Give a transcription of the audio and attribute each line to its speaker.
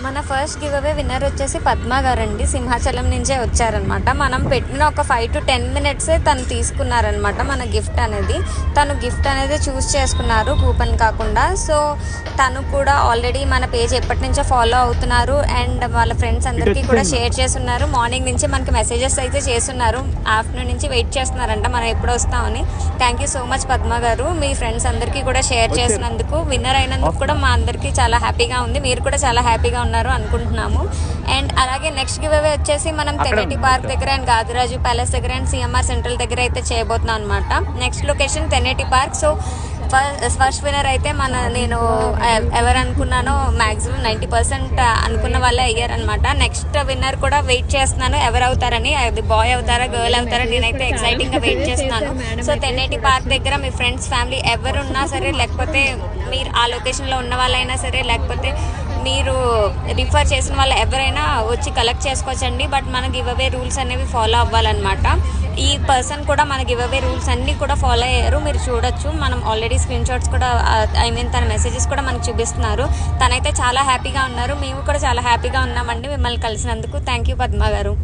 Speaker 1: మన first give away winner వచ్చేసి పద్మ గారండి. సింహాచలం నుంచే వచ్చారనమాట. మనం పెట్టిన ఒక 5 to 10 minutes తను తీసుకున్నారనమాట మన గిఫ్ట్ అనేది. తను గిఫ్ట్ అనేది చూస్ చేసుకున్నారు కూపన్ కాకుండా. సో తను కూడా ఆల్రెడీ మన పేజ్ ఎప్పటి నుంచో ఫాలో అవుతున్నారు అండ్ వాళ్ళ ఫ్రెండ్స్ అందరికీ కూడా షేర్ చేస్తున్నారు. మార్నింగ్ నుంచి మనకి మెసేజెస్ అయితే చేస్తున్నారు, ఆఫ్టర్నూన్ నుంచి వెయిట్ చేస్తున్నారంట మనం ఎప్పుడు వస్తామని. Thank you so much Padma గారు, మీ ఫ్రెండ్స్ అందరికీ కూడా షేర్ చేసినందుకు. విన్నర్ అయినందుకు కూడా మా అందరికీ చాలా హ్యాపీగా ఉంది, మీరు కూడా చాలా హ్యాపీగా ఉన్నారు అనుకుంటున్నాము. అండ్ అలాగే నెక్స్ట్ గివ్ అవే వచ్చేసి మనం తెనేటి పార్క్ దగ్గర అండ్ గాదిరాజు ప్యాలెస్ దగ్గర అండ్ సిఎంఆర్ సెంట్రల్ దగ్గర అయితే చేయబోతున్నాం అనమాట. Next location Teneti park. So first winner అయితే నేను ఎవరు అనుకున్నానో మ్యాక్సిమం 90% అనుకున్న వాళ్ళే అయ్యారనమాట. నెక్స్ట్ విన్నర్ కూడా వెయిట్ చేస్తున్నాను ఎవరు అవుతారని, అది బాయ్ అవుతారా గర్ల్ అవుతారా నేనైతే ఎక్సైటింగ్గా వెయిట్ చేస్తున్నాను. సో తెనేటి పార్క్ దగ్గర మీ ఫ్రెండ్స్ ఫ్యామిలీ ఎవరున్నా సరే, లేకపోతే మీరు ఆ లొకేషన్లో ఉన్న వాళ్ళైనా సరే, లేకపోతే మీరు రిఫర్ చేసిన వాళ్ళు ఎవరైనా వచ్చి కలెక్ట్ చేసుకోవచ్చండి. బట్ మన గివ్ అవే రూల్స్ అనేవి ఫాలో అవ్వాలన్నమాట. ఈ పర్సన్ కూడా మన గివ్ అవే రూల్స్ అన్నీ కూడా ఫాలో అయ్యారు, మీరు చూడొచ్చు. మనం ఆల్రెడీ స్క్రీన్ షాట్స్ కూడా తన మెసేజెస్ కూడా మనకు చూపిస్తున్నారు. తనైతే చాలా హ్యాపీగా ఉన్నారు, మేము కూడా చాలా హ్యాపీగా ఉన్నామండి మిమ్మల్ని కలిసినందుకు. థ్యాంక్ యూ పద్మ గారు.